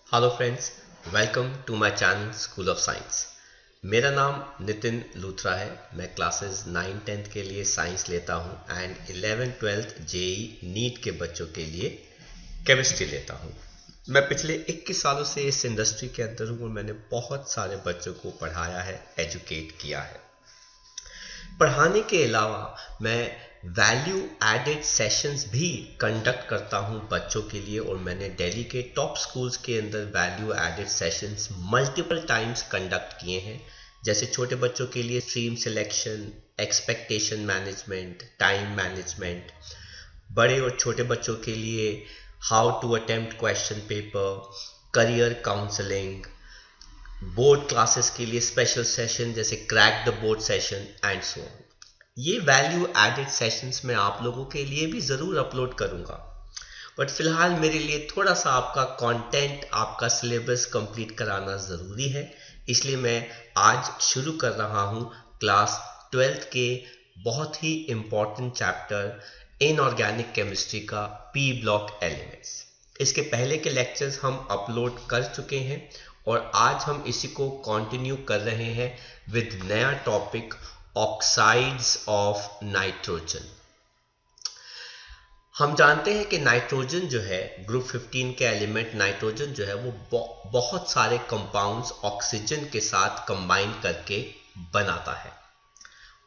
Hello friends, welcome to my channel school of science. मेरा नाम नितिन लूथरा है। मैं क्लासेस 9 10th के लिए साइंस लेता हूं एंड 11 12th जेई नीट के बच्चों के लिए केमिस्ट्री लेता हूं। मैं पिछले 21 सालों से इस इंडस्ट्री के अंदर हूं और मैंने बहुत सारे बच्चों को पढ़ाया है, एजुकेट किया है। पढ़ाने के अलावा मैं वैल्यू एडेड सेशंस भी कंडक्ट करता हूं बच्चों के लिए, और मैंने दिल्ली के टॉप स्कूल्स के अंदर value added sessions multiple times conduct किए हैं। जैसे छोटे बच्चों के लिए stream selection, expectation management, time management. बड़े और छोटे बच्चों के लिए how to attempt question paper, career counselling, board classes के लिए स्पेशल सेशन जैसे crack the board session and so on. ये वैल्यू एडेड सेशंस मैं आप लोगों के लिए भी ज़रूर अपलोड करूंगा, बट फिलहाल मेरे लिए थोड़ा सा आपका कंटेंट, आपका सिलेबस कंप्लीट कराना ज़रूरी है। इसलिए मैं आज शुरू कर रहा हूं क्लास 12th के बहुत ही इम्पॉर्टेंट चैप्टर इनऑर्गेनिक केमिस्ट्री का पी ब्लॉक एलिमेंट्स। इसके पहले के लेक्चर्स हम अपलोड कर चुके हैं और आज हम इसी को कंटिन्यू कर रहे हैं विद नया टॉपिक, ऑक्साइड्स ऑफ नाइट्रोजन। हम जानते हैं कि नाइट्रोजन जो है, ग्रुप 15 के एलिमेंट नाइट्रोजन जो है वो बहुत सारे कंपाउंड्स ऑक्सीजन के साथ कंबाइन करके बनाता है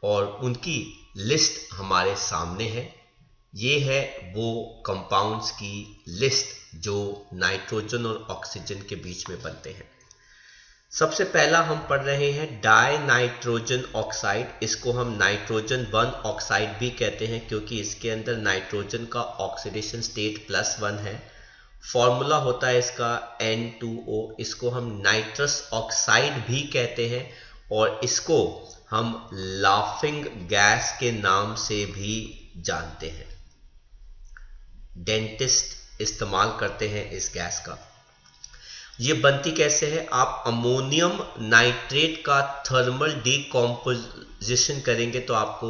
और उनकी लिस्ट हमारे सामने है। ये है वो कंपाउंड्स की लिस्ट जो नाइट्रोजन और ऑक्सीजन के बीच में बनते हैं। सबसे पहला हम पढ़ रहे हैं डाई नाइट्रोजन ऑक्साइड। इसको हम नाइट्रोजन 1 ऑक्साइड भी कहते हैं क्योंकि इसके अंदर नाइट्रोजन का ऑक्सीडेशन स्टेट +1 है। फॉर्मूला होता है इसका N2O। इसको हम नाइट्रस ऑक्साइड भी कहते हैं और इसको हम लाफिंग गैस के नाम से भी जानते हैं। डेंटिस्ट इस्तेमाल करते हैं इस गैस का। ये बनती कैसे है? आप अमोनियम नाइट्रेट का थर्मल डीकॉम्पोजिशन करेंगे तो आपको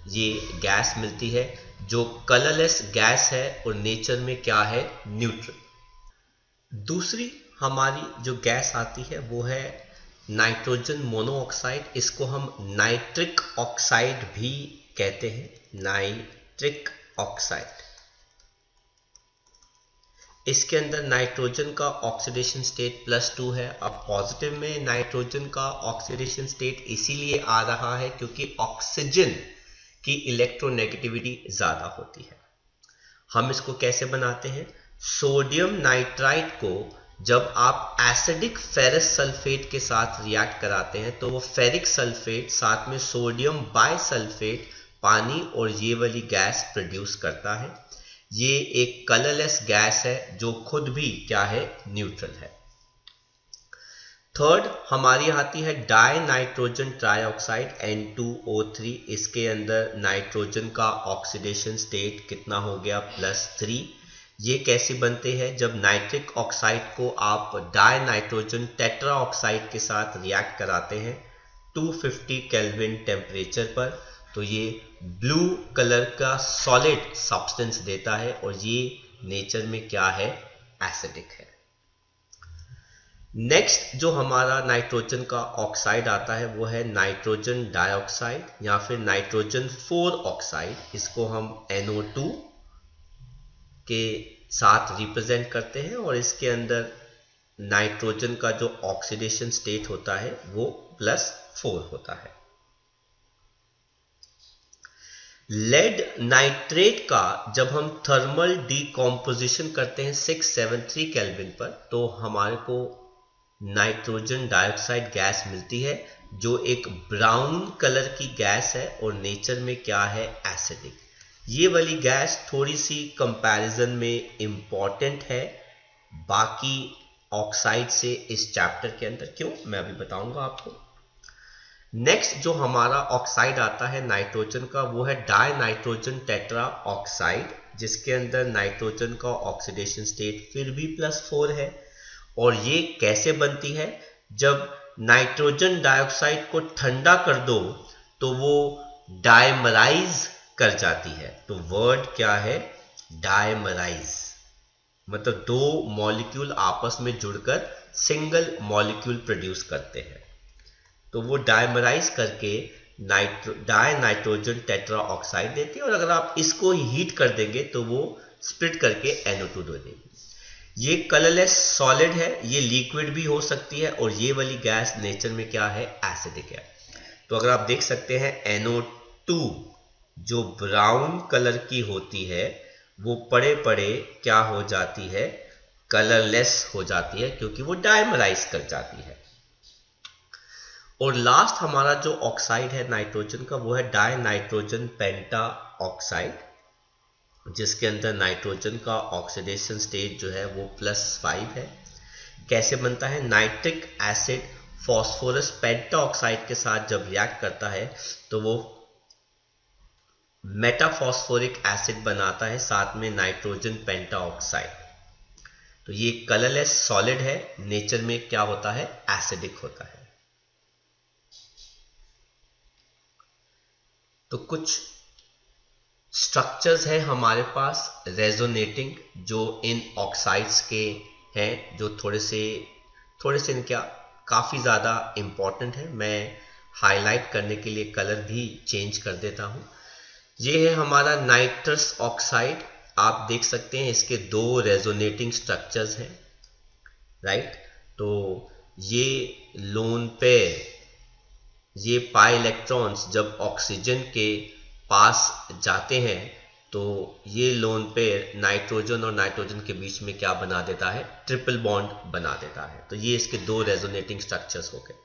ये गैस मिलती है जो कलरलेस गैस है और नेचर में क्या है, न्यूट्रल। दूसरी हमारी जो गैस आती है वो है नाइट्रोजन मोनोऑक्साइड। इसको हम नाइट्रिक ऑक्साइड भी कहते हैं, नाइट्रिक ऑक्साइड। इसके अंदर नाइट्रोजन का ऑक्सीडेशन स्टेट +2 है। अब पॉजिटिव में नाइट्रोजन का ऑक्सीडेशन स्टेट इसीलिए आ रहा है क्योंकि ऑक्सीजन की इलेक्ट्रोनेगेटिविटी ज़्यादा होती है। हम इसको कैसे बनाते हैं? सोडियम नाइट्राइट को जब आप एसिडिक फेरस सल्फेट के साथ रिएक्ट कराते हैं तो वो फेरिक सल्फेट साथ में सोडियम बाइसल्फेट पानी और ये वाली गैस प्रोड्यूस करता है। ये एक कलरलेस गैस है जो खुद भी क्या है, न्यूट्रल है। थर्ड हमारी आती है डाई नाइट्रोजन ट्राइऑक्साइड N2O3। इसके अंदर नाइट्रोजन का ऑक्सीडेशन स्टेट कितना हो गया, +3। ये कैसे बनते हैं? जब नाइट्रिक ऑक्साइड को आप डाई नाइट्रोजन टेट्रा ऑक्साइड के साथ रिएक्ट कराते हैं 250 केल्विन टेम्परेचर पर, तो ये ब्लू कलर का सॉलिड सब्सटेंस देता है और ये नेचर में क्या है, एसिडिक है। नेक्स्ट जो हमारा नाइट्रोजन का ऑक्साइड आता है वो है नाइट्रोजन डाइऑक्साइड या फिर नाइट्रोजन 4 ऑक्साइड। इसको हम NO2 के साथ रिप्रेजेंट करते हैं और इसके अंदर नाइट्रोजन का जो ऑक्सीडेशन स्टेट होता है वो +4 होता है। लेड नाइट्रेट का जब हम थर्मल डीकॉम्पोजिशन करते हैं 673 केल्विन पर तो हमारे को नाइट्रोजन डाइऑक्साइड गैस मिलती है जो एक ब्राउन कलर की गैस है और नेचर में क्या है, एसिडिक। ये वाली गैस थोड़ी सी कंपैरिजन में इंपॉर्टेंट है बाकी ऑक्साइड से इस चैप्टर के अंदर। क्यों, मैं अभी बताऊंगा आपको। नेक्स्ट जो हमारा ऑक्साइड आता है नाइट्रोजन का वो है डाई नाइट्रोजन टेट्रा ऑक्साइड, जिसके अंदर नाइट्रोजन का ऑक्सीडेशन स्टेट फिर भी +4 है। और ये कैसे बनती है? जब नाइट्रोजन डाइऑक्साइड को ठंडा कर दो तो वो डायमराइज कर जाती है। तो वर्ड क्या है, डायमराइज। मतलब दो मॉलिक्यूल आपस में जुड़कर सिंगल मॉलिक्यूल प्रोड्यूस करते हैं, तो वो डायमराइज करके डाई नाइट्रोजन टेट्रा ऑक्साइड देती है। और अगर आप इसको हीट कर देंगे तो वो स्प्लिट करके NO2 दे देगी। ये कलरलेस सॉलिड है, ये लिक्विड भी हो सकती है, और ये वाली गैस नेचर में क्या है, एसिडिक है। तो अगर आप देख सकते हैं NO2 जो ब्राउन कलर की होती है वो पड़े पड़े क्या हो जाती है, कलरलेस हो जाती है, क्योंकि वो डायमराइज कर जाती है। और लास्ट हमारा जो ऑक्साइड है नाइट्रोजन का वो है डाई नाइट्रोजन पेंटा ऑक्साइड, जिसके अंदर नाइट्रोजन का ऑक्सीडेशन स्टेज जो है वो +5 है। कैसे बनता है, नाइट्रिक एसिड फॉस्फोरस पेंटा ऑक्साइड के साथ जब रिएक्ट करता है तो वो मेटाफॉस्फोरिक एसिड बनाता है, साथ में नाइट्रोजन पेंटा ऑक्साइड। तो ये कलरलेस सॉलिड है, नेचर में क्या होता है, एसिडिक होता है। तो कुछ स्ट्रक्चर्स हैं हमारे पास रेजोनेटिंग, जो इन ऑक्साइड्स के हैं, जो थोड़े से क्या काफ़ी ज़्यादा इम्पॉर्टेंट है। मैं हाईलाइट करने के लिए कलर भी चेंज कर देता हूँ। ये है हमारा नाइट्रस ऑक्साइड, आप देख सकते हैं इसके दो रेजोनेटिंग स्ट्रक्चर्स हैं, राइट। तो ये लोन पेयर, ये पाई इलेक्ट्रॉन्स जब ऑक्सीजन के पास जाते हैं तो ये लोन पेयर नाइट्रोजन और नाइट्रोजन के बीच में क्या बना देता है, ट्रिपल बॉन्ड बना देता है। तो ये इसके दो रेजोनेटिंग स्ट्रक्चर्स हो गए।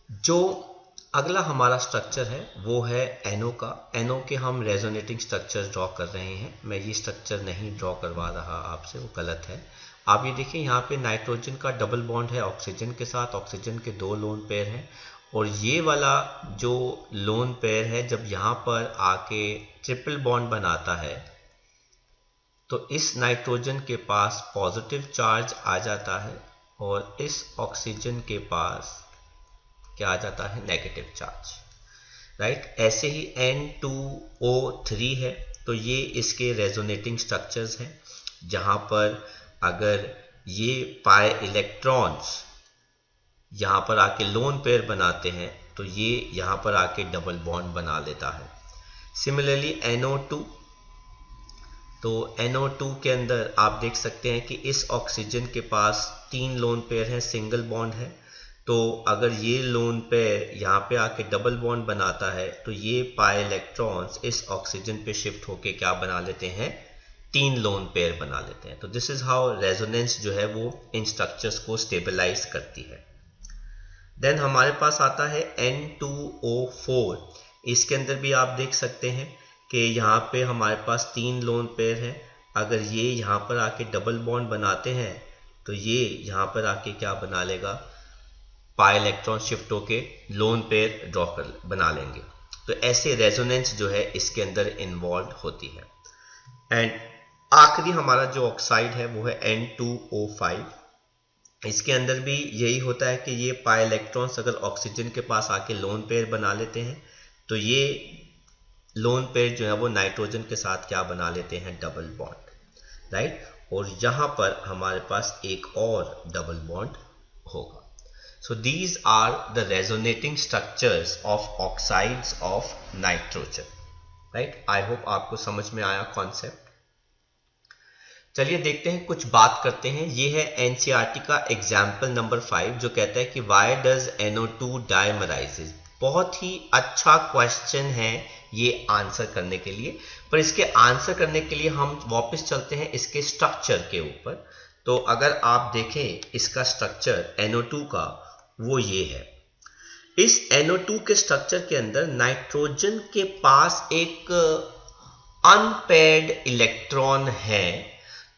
जो अगला हमारा स्ट्रक्चर है वो है NO का। NO के हम रेजोनेटिंग स्ट्रक्चर ड्रॉ कर रहे हैं। मैं ये स्ट्रक्चर नहीं ड्रॉ करवा रहा आपसे, वो गलत है। आप ये देखिए, यहाँ पे नाइट्रोजन का डबल बॉन्ड है ऑक्सीजन के साथ, ऑक्सीजन के दो लोन पेयर हैं, और ये वाला जो लोन पेयर है जब यहाँ पर आके ट्रिपल बॉन्ड बनाता है तो इस नाइट्रोजन के पास पॉजिटिव चार्ज आ जाता है और इस ऑक्सीजन के पास क्या आ जाता है, नेगेटिव चार्ज, राइट। ऐसे ही N2O3 है, तो ये इसके रेजोनेटिंग स्ट्रक्चर्स हैं, जहाँ पर अगर ये पाई इलेक्ट्रॉन्स यहाँ पर आके लोन पेयर बनाते हैं तो ये यहाँ पर आके डबल बॉन्ड बना लेता है। सिमिलरली NO2, तो NO2 के अंदर आप देख सकते हैं कि इस ऑक्सीजन के पास 3 लोन पेयर हैं, सिंगल बॉन्ड है। तो अगर ये लोन पेयर यहाँ पे आके डबल बॉन्ड बनाता है तो ये पाई इलेक्ट्रॉन्स इस ऑक्सीजन पे शिफ्ट होके क्या बना लेते हैं, 3 लोन पेयर बना लेते हैं। तो दिस इज हाउ रेजोनेंस जो है वो इन स्ट्रक्चर्स को स्टेबलाइज करती है। देन हमारे पास आता है N2O4। इसके अंदर भी आप देख सकते हैं कि यहाँ पे हमारे पास 3 लोन पेयर हैं। अगर ये यहाँ पर आके डबल बॉन्ड बनाते हैं तो ये यहाँ पर आके क्या बना लेगा, पाई इलेक्ट्रॉन शिफ्ट होके लोन पेयर बना लेंगे। तो ऐसे रेजोनेंस जो है इसके अंदर इन्वॉल्व होती है। एंड आखिरी हमारा जो ऑक्साइड है वो है N2O5। इसके अंदर भी यही होता है कि ये पाई इलेक्ट्रॉन्स अगर ऑक्सीजन के पास आके लोन पेयर बना लेते हैं तो ये लोन पेयर जो है वो नाइट्रोजन के साथ क्या बना लेते हैं, डबल बॉन्ड, राइट। और यहाँ पर हमारे पास एक और डबल बॉन्ड होगा। So these are the resonating structures of oxides of nitrogen, right. I hope आपको समझ में आया कॉन्सेप्ट। चलिए देखते हैं, कुछ बात करते हैं। ये है NCERT का एग्जाम्पल नंबर 5 जो कहता है कि वाई डज NO2 डायमराइजेस। बहुत ही अच्छा क्वेश्चन है ये आंसर करने के लिए, पर इसके आंसर करने के लिए हम वापस चलते हैं इसके स्ट्रक्चर के ऊपर। तो अगर आप देखें इसका स्ट्रक्चर NO2 का, वो ये है। इस NO2 के स्ट्रक्चर के अंदर नाइट्रोजन के पास एक अनपेयर्ड इलेक्ट्रॉन है,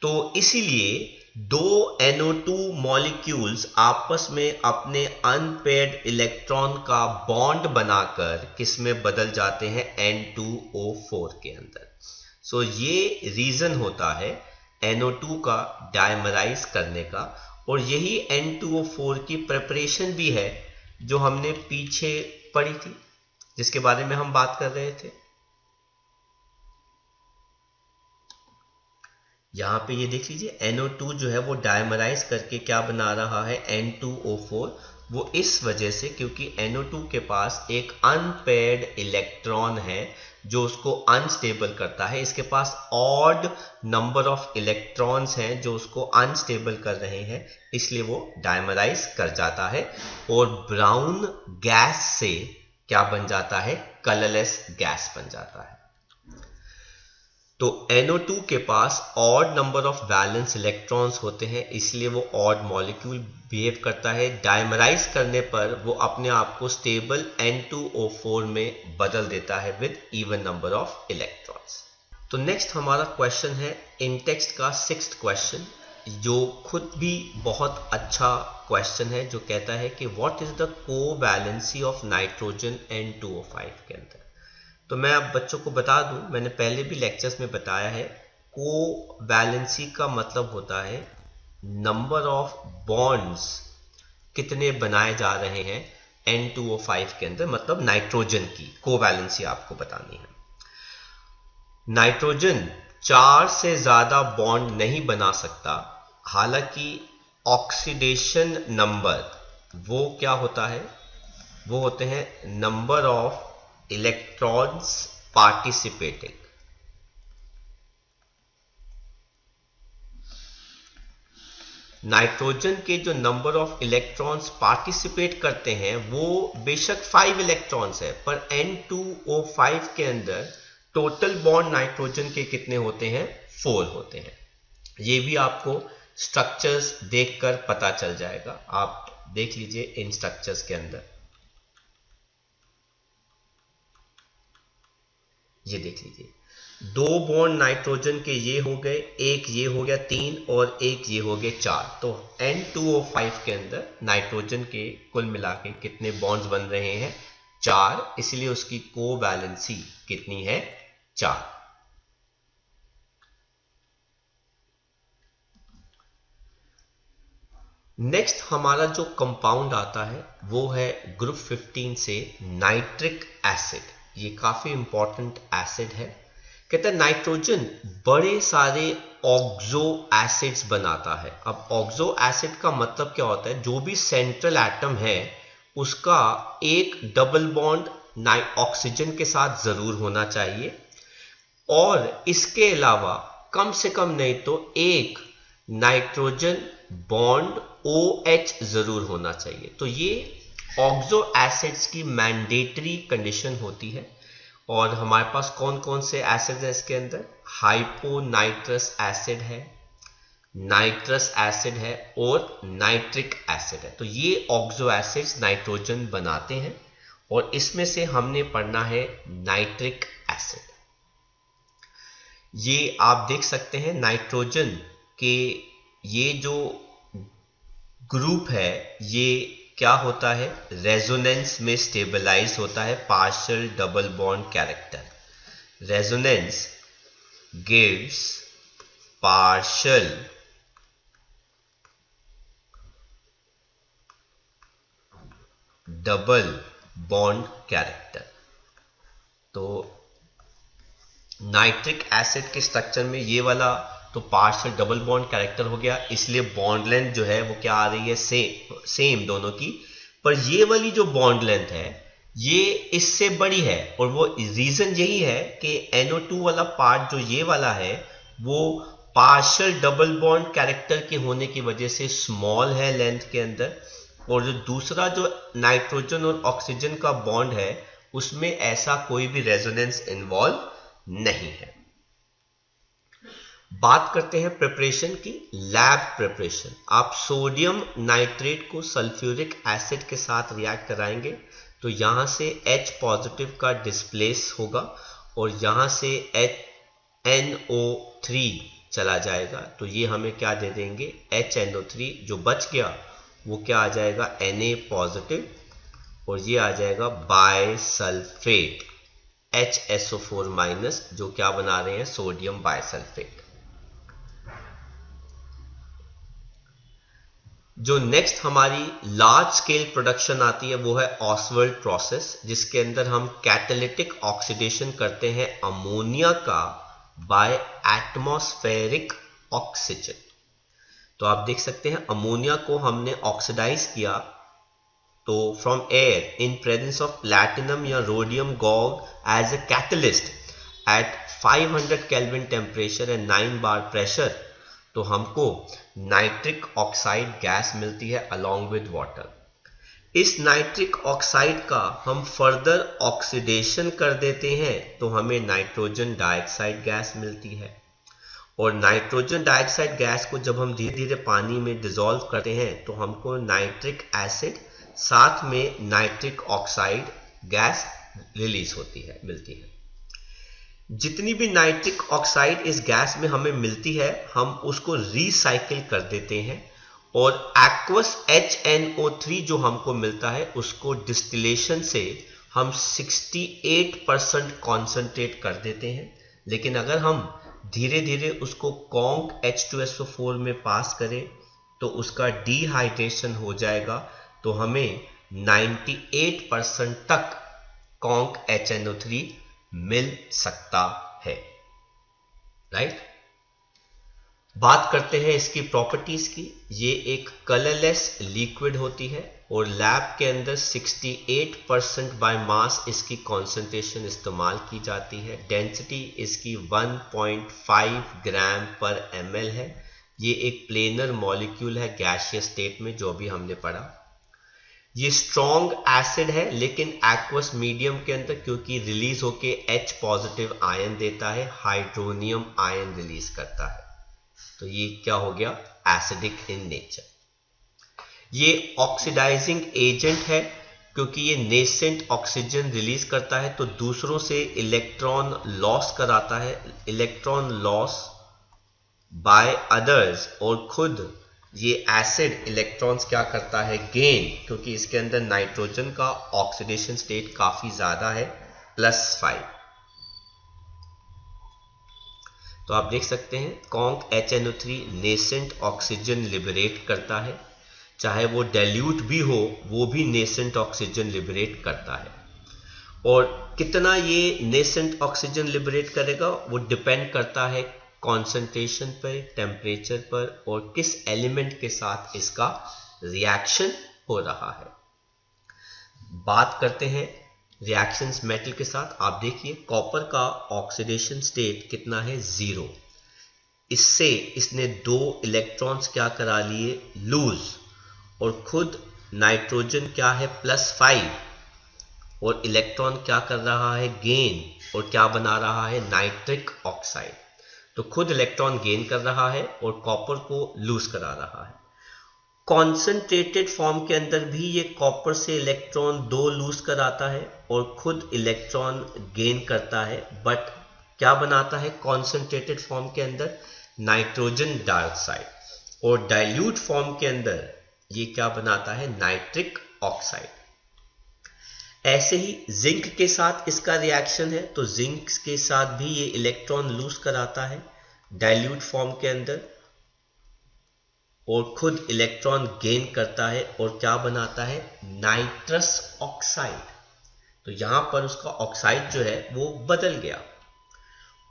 तो इसीलिए दो NO2 मॉलिक्यूल्स आपस में अपने अनपेयर्ड इलेक्ट्रॉन का बॉन्ड बनाकर किस में बदल जाते हैं, N2O4 के अंदर। सो ये रीजन होता है NO2 का डायमराइज करने का, और यही N2O4 की प्रिपरेशन भी है जो हमने पीछे पढ़ी थी, जिसके बारे में हम बात कर रहे थे। यहाँ पे ये देख लीजिए NO2 जो है वो डायमराइज करके क्या बना रहा है, N2O4। वो इस वजह से क्योंकि NO2 के पास एक अनपेयर्ड इलेक्ट्रॉन है जो उसको अनस्टेबल करता है। इसके पास ऑड नंबर ऑफ इलेक्ट्रॉन्स हैं जो उसको अनस्टेबल कर रहे हैं, इसलिए वो डायमराइज कर जाता है और ब्राउन गैस से क्या बन जाता है, कलरलेस गैस बन जाता है। तो NO2 के पास odd number of valence electrons होते हैं, इसलिए वो ऑड मॉलिक्यूल बिहेव करता है। डायमराइज करने पर वो अपने आप को स्टेबल N2O4 में बदल देता है with even number of electrons. तो नेक्स्ट हमारा क्वेश्चन है इन टेक्स्ट का 6th क्वेश्चन, जो खुद भी बहुत अच्छा क्वेश्चन है, जो कहता है कि what is the covalency of nitrogen N2O5 के अंदर। तो मैं अब बच्चों को बता दूं, मैंने पहले भी लेक्चर्स में बताया है, कोवैलेंसी का मतलब होता है नंबर ऑफ बॉन्ड्स कितने बनाए जा रहे हैं N2O5 के अंदर, मतलब नाइट्रोजन की कोवैलेंसी आपको बतानी है। नाइट्रोजन 4 से ज्यादा बॉन्ड नहीं बना सकता, हालांकि ऑक्सीडेशन नंबर वो क्या होता है, वो होते हैं number of electrons participating. Nitrogen के जो नंबर ऑफ इलेक्ट्रॉन्स पार्टिसिपेट करते हैं वो बेशक 5 इलेक्ट्रॉन्स है, पर N2O5 के अंदर टोटल बॉन्ड नाइट्रोजन के कितने होते हैं, 4 होते हैं। ये भी आपको स्ट्रक्चर्स देखकर पता चल जाएगा, आप देख लीजिए इन स्ट्रक्चर्स के अंदर। ये देख लीजिए 2 बॉन्ड नाइट्रोजन के ये हो गए, एक ये हो गया 3 और एक ये हो गए 4। तो N2O5 के अंदर नाइट्रोजन के कुल मिला के कितने बॉन्ड्स बन रहे हैं, 4, इसलिए उसकी कोवैलेंसी कितनी है, 4। नेक्स्ट हमारा जो कंपाउंड आता है वो है ग्रुप 15 से नाइट्रिक एसिड। ये काफी इंपॉर्टेंट एसिड है। कहते हैं नाइट्रोजन बड़े सारे ऑक्सो एसिड्स बनाता है। अब ऑक्सो एसिड का मतलब क्या होता है, जो भी सेंट्रल एटम है उसका एक डबल बॉन्ड ऑक्सीजन के साथ जरूर होना चाहिए, और इसके अलावा कम से कम नहीं तो एक नाइट्रोजन बॉन्ड OH जरूर होना चाहिए। तो ये ऑक्सो एसिड्स की मैंडेटरी कंडीशन होती है। और हमारे पास कौन कौन से एसिड्स हैं इसके अंदर, हाइपोनाइट्रस एसिड है, नाइट्रस एसिड है और नाइट्रिक एसिड है। तो ये ऑक्सो एसिड्स नाइट्रोजन बनाते हैं, और इसमें से हमने पढ़ना है नाइट्रिक एसिड। ये आप देख सकते हैं नाइट्रोजन के ये जो ग्रुप है ये क्या होता है, रेजोनेंस में स्टेबलाइज होता है, partial double bond character. Resonance gives partial double bond character. तो नाइट्रिक एसिड के स्ट्रक्चर में ये वाला तो पार्शियल डबल बॉन्ड कैरेक्टर हो गया, इसलिए बॉन्ड लेंथ जो है वो क्या आ रही है, सेम दोनों की। पर ये वाली जो बॉन्ड लेंथ है ये इससे बड़ी है, और वो रीजन यही है कि NO2 वाला पार्ट जो ये वाला है वो पार्शियल डबल बॉन्ड कैरेक्टर के होने की वजह से स्मॉल है लेंथ के अंदर, और जो दूसरा जो नाइट्रोजन और ऑक्सीजन का बॉन्ड है उसमें ऐसा कोई भी रेजोनेंस इन्वॉल्व नहीं है। बात करते हैं प्रिपरेशन की, लैब प्रिपरेशन। आप सोडियम नाइट्रेट को सल्फ्यूरिक एसिड के साथ रिएक्ट कराएंगे तो यहां से H पॉजिटिव का डिस्प्लेस होगा और यहां से NO3 चला जाएगा, तो ये हमें क्या दे देंगे, HNO3। जो बच गया वो क्या आ जाएगा, Na पॉजिटिव, और ये आ जाएगा बायसल्फेट HSO4 माइनस, जो क्या बना रहे हैं, सोडियम बायसल्फेट। जो नेक्स्ट हमारी लार्ज स्केल प्रोडक्शन आती है वो है ऑसवाल्ड प्रोसेस, जिसके अंदर हम कैटालिटिक ऑक्सीडेशन करते हैं अमोनिया का बाय एटमॉस्फेरिक ऑक्सीजन। तो आप देख सकते हैं अमोनिया को हमने ऑक्सीडाइज किया तो from air in presence of platinum या rhodium gauze as a catalyst at 500 kelvin temperature and 9 bar pressure, तो हमको नाइट्रिक ऑक्साइड गैस मिलती है अलोंग विद वाटर। इस नाइट्रिक ऑक्साइड का हम फर्दर ऑक्सीडेशन कर देते हैं तो हमें नाइट्रोजन डाइऑक्साइड गैस मिलती है, और नाइट्रोजन डाइऑक्साइड गैस को जब हम धीरे धीरे पानी में डिसॉल्व करते हैं तो हमको नाइट्रिक एसिड साथ में नाइट्रिक ऑक्साइड गैस रिलीज होती है, मिलती है। जितनी भी नाइट्रिक ऑक्साइड इस गैस में हमें मिलती है हम उसको रिसाइकिल कर देते हैं, और एक्वस HNO3 जो हमको मिलता है उसको डिस्टिलेशन से हम 68% कॉन्सेंट्रेट कर देते हैं। लेकिन अगर हम धीरे धीरे उसको कॉन्क H2SO4 में पास करें तो उसका डिहाइड्रेशन हो जाएगा, तो हमें 98% तक कॉन्क HNO3 मिल सकता है, राइट। बात करते हैं इसकी प्रॉपर्टीज की। ये एक कलरलेस लिक्विड होती है और लैब के अंदर 68% बाय मास इसकी कॉन्सेंट्रेशन इस्तेमाल की जाती है। डेंसिटी इसकी 1.5 ग्राम पर ml है। ये एक प्लेनर मॉलिक्यूल है गैसियस स्टेट में, जो भी हमने पढ़ा। ये स्ट्रॉन्ग एसिड है लेकिन एक्वस मीडियम के अंदर क्योंकि रिलीज होके H पॉजिटिव आयन देता है, हाइड्रोनियम आयन रिलीज करता है, तो ये क्या हो गया, एसिडिक इन नेचर। ये ऑक्सीडाइजिंग एजेंट है क्योंकि ये नेसेंट ऑक्सीजन रिलीज करता है तो दूसरों से इलेक्ट्रॉन लॉस कराता है, इलेक्ट्रॉन लॉस बाय अदर्स, और खुद ये एसिड इलेक्ट्रॉन्स क्या करता है, गेन, क्योंकि इसके अंदर नाइट्रोजन का ऑक्सीडेशन स्टेट काफी ज्यादा है +5। तो आप देख सकते हैं conc HNO3 nascent oxygen liberate करता है, चाहे वो डाइल्यूट भी हो वो भी नेसेंट ऑक्सीजन लिबरेट करता है। और कितना ये नेसेंट ऑक्सीजन लिबरेट करेगा वो डिपेंड करता है कॉन्सेंट्रेशन पर, टेम्परेचर पर, और किस एलिमेंट के साथ इसका रिएक्शन हो रहा है। बात करते हैं रिएक्शंस मेटल के साथ। आप देखिए कॉपर का ऑक्सीडेशन स्टेट कितना है, 0। इससे इसने 2 इलेक्ट्रॉन्स क्या करा लिए, लूज, और खुद नाइट्रोजन क्या है +5, और इलेक्ट्रॉन क्या कर रहा है, गेन, और क्या बना रहा है, नाइट्रिक ऑक्साइड। तो खुद इलेक्ट्रॉन गेन कर रहा है और कॉपर को लूज करा रहा है। कॉन्सेंट्रेटेड फॉर्म के अंदर भी ये कॉपर से इलेक्ट्रॉन 2 लूज कराता है और खुद इलेक्ट्रॉन गेन करता है, बट क्या बनाता है कॉन्सेंट्रेटेड फॉर्म के अंदर, नाइट्रोजन डाइऑक्साइड, और डाइल्यूट फॉर्म के अंदर ये क्या बनाता है, नाइट्रिक ऑक्साइड। ऐसे ही जिंक के साथ इसका रिएक्शन है, तो जिंक के साथ भी ये इलेक्ट्रॉन लूज कराता है डाइल्यूट फॉर्म के अंदर, और खुद इलेक्ट्रॉन गेन करता है और क्या बनाता है, नाइट्रस ऑक्साइड। तो यहां पर उसका ऑक्साइड जो है वो बदल गया।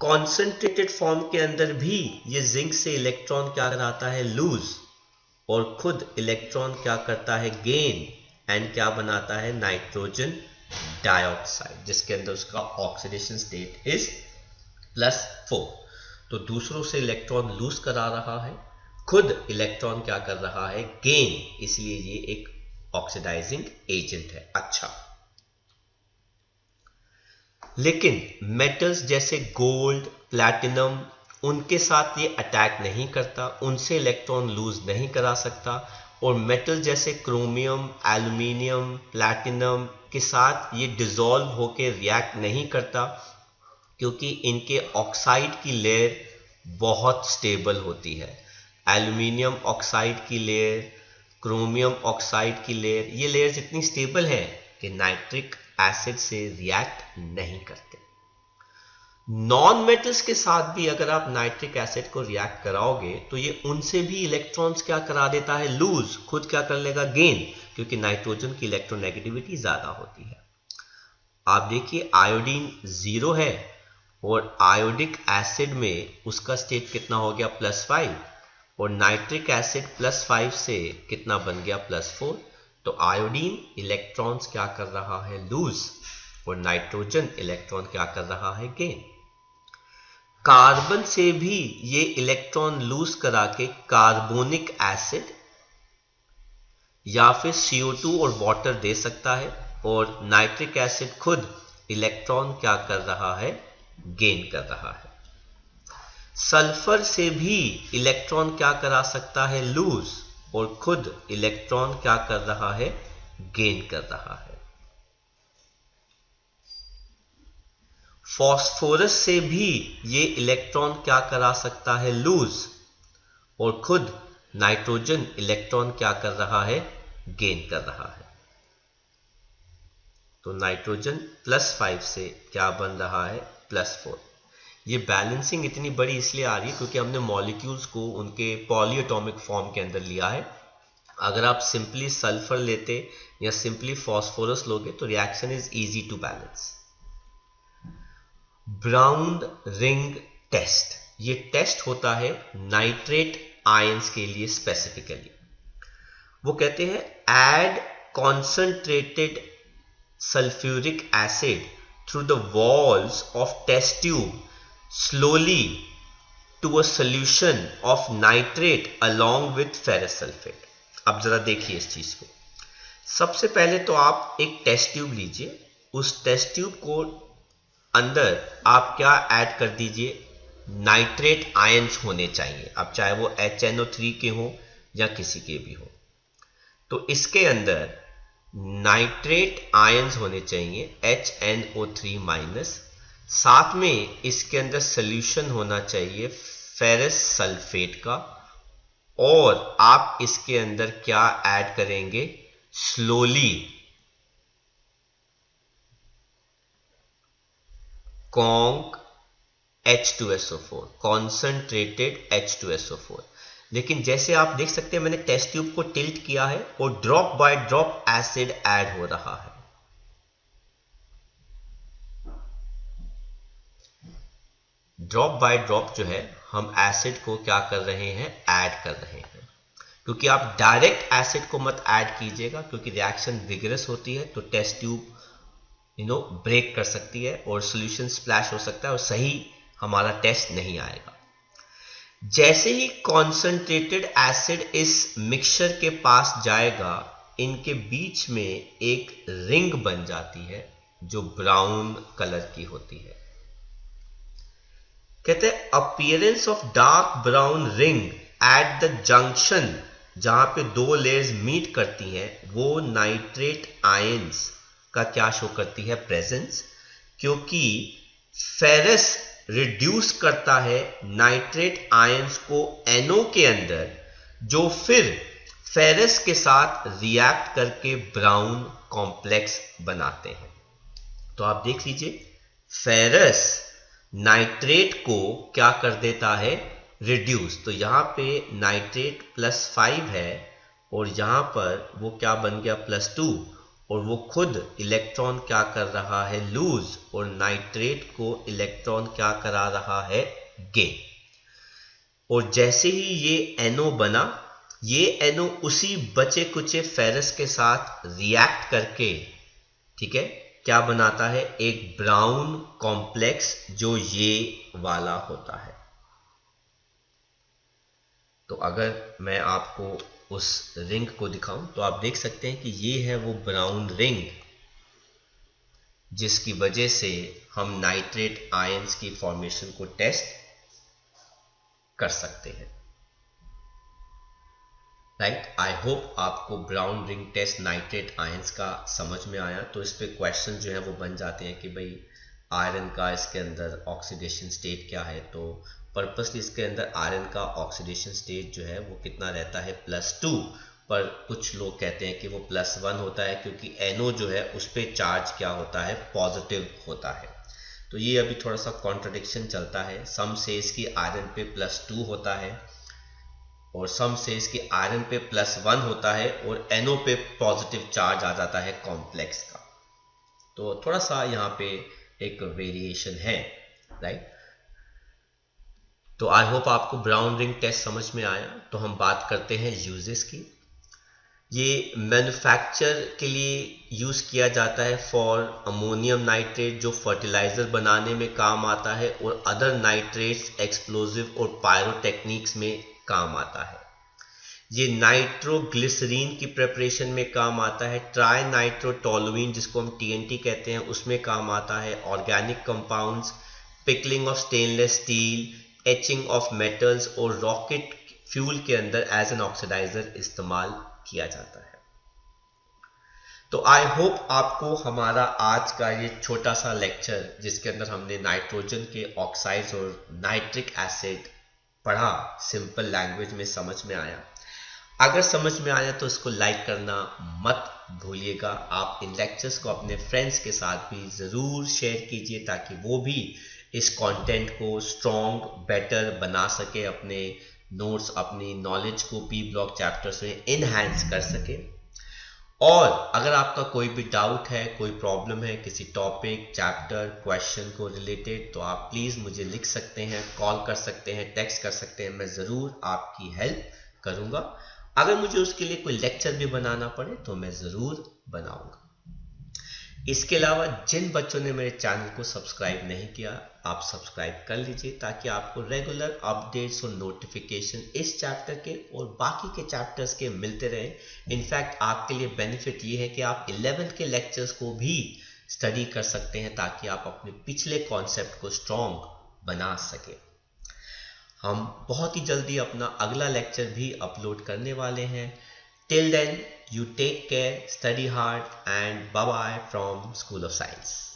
कॉन्सेंट्रेटेड फॉर्म के अंदर भी ये जिंक से इलेक्ट्रॉन क्या कराता है, लूज, और खुद इलेक्ट्रॉन क्या करता है, गेन, एंड क्या बनाता है, नाइट्रोजन डाइऑक्साइड, जिसके अंदर उसका ऑक्सीडेशन स्टेट इज +4। तो दूसरों से इलेक्ट्रॉन लूज करा रहा है, खुद इलेक्ट्रॉन क्या कर रहा है, गेन, इसलिए ये एक ऑक्सीडाइजिंग एजेंट है। अच्छा, लेकिन मेटल्स जैसे गोल्ड, प्लैटिनम, उनके साथ ये अटैक नहीं करता, उनसे इलेक्ट्रॉन लूज नहीं करा सकता, और मेटल जैसे क्रोमियम, एल्यूमिनियम, प्लैटिनम के साथ ये डिसॉल्व होकर रिएक्ट नहीं करता क्योंकि इनके ऑक्साइड की लेयर बहुत स्टेबल होती है। एल्यूमिनियम ऑक्साइड की लेयर, क्रोमियम ऑक्साइड की लेयर, ये लेयर्स इतनी स्टेबल है कि नाइट्रिक एसिड से रिएक्ट नहीं करते। नॉन मेटल्स के साथ भी अगर आप नाइट्रिक एसिड को रिएक्ट कराओगे तो ये उनसे भी इलेक्ट्रॉन्स क्या करा देता है, लूज, खुद क्या कर लेगा, गेन, क्योंकि नाइट्रोजन की इलेक्ट्रोनेगेटिविटी ज्यादा होती है। आप देखिए आयोडीन 0 है और आयोडिक एसिड में उसका स्टेट कितना हो गया +5 और नाइट्रिक एसिड +5 से कितना बन गया +4। तो आयोडीन इलेक्ट्रॉन्स क्या कर रहा है लूज और नाइट्रोजन इलेक्ट्रॉन क्या कर रहा है गेन। कार्बन से भी ये इलेक्ट्रॉन लूज करा के कार्बोनिक एसिड या फिर CO2 और वाटर दे सकता है और नाइट्रिक एसिड खुद इलेक्ट्रॉन क्या कर रहा है गेन कर रहा है। सल्फर से भी इलेक्ट्रॉन क्या करा सकता है लूज और खुद इलेक्ट्रॉन क्या कर रहा है गेन कर रहा है। फास्फोरस से भी ये इलेक्ट्रॉन क्या करा सकता है लूज और खुद नाइट्रोजन इलेक्ट्रॉन क्या कर रहा है गेन कर रहा है। तो नाइट्रोजन +5 से क्या बन रहा है +4। ये बैलेंसिंग इतनी बड़ी इसलिए आ रही है क्योंकि हमने मॉलिक्यूल्स को उनके पॉलीएटॉमिक फॉर्म के अंदर लिया है। अगर आप सिंपली सल्फर लेते या सिंपली फास्फोरस लोगे तो reaction is easy to balance. Brown ring test, ये टेस्ट होता है नाइट्रेट आयंस के लिए स्पेसिफिकली। वो कहते हैं add concentrated sulphuric acid through the walls of test tube slowly to a solution of nitrate along with ferrous sulfate। अब जरा देखिए इस चीज को। सबसे पहले तो आप एक टेस्ट ट्यूब लीजिए, उस टेस्ट ट्यूब को अंदर आप क्या ऐड कर दीजिए नाइट्रेट आयंस होने चाहिए, अब चाहे वो HNO3 के हो या किसी के भी हो। तो इसके अंदर नाइट्रेट आयंस होने चाहिए HNO3-, साथ में इसके अंदर सॉल्यूशन होना चाहिए फेरस सल्फेट का और आप इसके अंदर क्या ऐड करेंगे slowly conc H2SO4, concentrated H2SO4। लेकिन जैसे आप देख सकते हैं मैंने टेस्ट ट्यूब को टिल्ट किया है और drop by drop acid add हो रहा है। ड्रॉप बाय ड्रॉप जो है हम एसिड को क्या कर रहे हैं ऐड कर रहे हैं, क्योंकि आप डायरेक्ट एसिड को मत ऐड कीजिएगा क्योंकि रिएक्शन विगरस होती है तो टेस्ट ट्यूब ब्रेक कर सकती है और सॉल्यूशन स्प्लैश हो सकता है और सही हमारा टेस्ट नहीं आएगा। जैसे ही कॉन्सेंट्रेटेड एसिड इस मिक्सचर के पास जाएगा इनके बीच में एक रिंग बन जाती है जो ब्राउन कलर की होती है। कहते हैं appearance of dark brown ring at the junction, जहां पे दो लेयर्स मीट करती हैं वो नाइट्रेट आयंस का क्या शो करती है प्रेजेंस, क्योंकि फेरस रिड्यूस करता है नाइट्रेट आयंस को NO के अंदर जो फिर फेरस के साथ रिएक्ट करके ब्राउन कॉम्प्लेक्स बनाते हैं। तो आप देख लीजिए फेरस नाइट्रेट को क्या कर देता है रिड्यूस, तो यहां पे नाइट्रेट +5 है और यहां पर वो क्या बन गया +2 और वो खुद इलेक्ट्रॉन क्या कर रहा है लूज और नाइट्रेट को इलेक्ट्रॉन क्या करा रहा है गेन। और जैसे ही ये NO बना, ये NO उसी बचे कुचे फेरस के साथ रिएक्ट करके ठीक है क्या बनाता है एक ब्राउन कॉम्प्लेक्स जो ये वाला होता है। तो अगर मैं आपको उस रिंग को दिखाऊं तो आप देख सकते हैं कि ये है वो ब्राउन रिंग जिसकी वजह से हम नाइट्रेट आयंस की फॉर्मेशन को टेस्ट कर सकते हैं। राइट, आई होप आपको brown ring test nitrate ions का समझ में आया। तो इस पे क्वेश्चन जो है वो बन जाते हैं कि भाई आयरन का इसके अंदर ऑक्सीडेशन स्टेट क्या है, तो पर्पसली इसके अंदर आयरन का ऑक्सीडेशन स्टेट जो है वो कितना रहता है +2, पर कुछ लोग कहते हैं कि वो +1 होता है क्योंकि NO जो है उस पर चार्ज क्या होता है पॉजिटिव होता है। तो ये अभी थोड़ा सा कॉन्ट्रडिक्शन चलता है, सम सेज की आयरन पे +2 होता है और सम सेज की आयरन पे +1 होता है और NO पे पॉजिटिव चार्ज आ जाता है कॉम्प्लेक्स का। तो थोड़ा सा यहाँ पे एक वेरिएशन है। राइट। तो आई होप आपको ब्राउन रिंग टेस्ट समझ में आया। तो हम बात करते हैं यूजेस की। ये मैन्युफैक्चर के लिए यूज़ किया जाता है फॉर अमोनियम नाइट्रेट, जो फर्टिलाइज़र बनाने में काम आता है, और अदर नाइट्रेट्स, एक्सप्लोजिव और पायरोटेक्निक्स में काम आता है। ये नाइट्रोग्लिसरीन की प्रिपरेशन में काम आता है। ट्राई नाइट्रोटोलुइन, जिसको हम TNT कहते हैं, उसमें काम आता है। Organic compounds, pickling of stainless steel, etching of metals और रॉकेट फ्यूल के अंदर एज एन ऑक्सीडाइजर इस्तेमाल किया जाता है। तो आई होप आपको हमारा आज का ये छोटा सा लेक्चर, जिसके अंदर हमने नाइट्रोजन के ऑक्साइड्स और नाइट्रिक एसिड पढ़ा, सिंपल लैंग्वेज में समझ में आया। अगर समझ में आया तो इसको लाइक करना मत भूलिएगा। आप इन लेक्चर्स को अपने फ्रेंड्स के साथ भी ज़रूर शेयर कीजिए, ताकि वो भी इस कंटेंट को स्ट्रॉन्ग, बेटर बना सके, अपने नोट्स, अपनी नॉलेज को पी ब्लॉक चैप्टर्स में इनहैंस कर सके। और अगर आपका कोई भी डाउट है, कोई प्रॉब्लम है किसी टॉपिक, चैप्टर, क्वेश्चन को रिलेटेड, तो आप प्लीज़ मुझे लिख सकते हैं, कॉल कर सकते हैं, टेक्स्ट कर सकते हैं। मैं ज़रूर आपकी हेल्प करूँगा। अगर मुझे उसके लिए कोई लेक्चर भी बनाना पड़े तो मैं ज़रूर बनाऊँगा। इसके अलावा जिन बच्चों ने मेरे चैनल को सब्सक्राइब नहीं किया, आप सब्सक्राइब कर लीजिए, ताकि आपको रेगुलर अपडेट्स और नोटिफिकेशन इस चैप्टर के और बाकी के चैप्टर्स के मिलते रहे। इनफैक्ट आपके लिए बेनिफिट ये है कि आप 11th के लेक्चर्स को भी स्टडी कर सकते हैं, ताकि आप अपने पिछले कॉन्सेप्ट को स्ट्रॉन्ग बना सके। हम बहुत ही जल्दी अपना अगला लेक्चर भी अपलोड करने वाले हैं। Till then, you take care, study hard, and bye-bye from School of Science.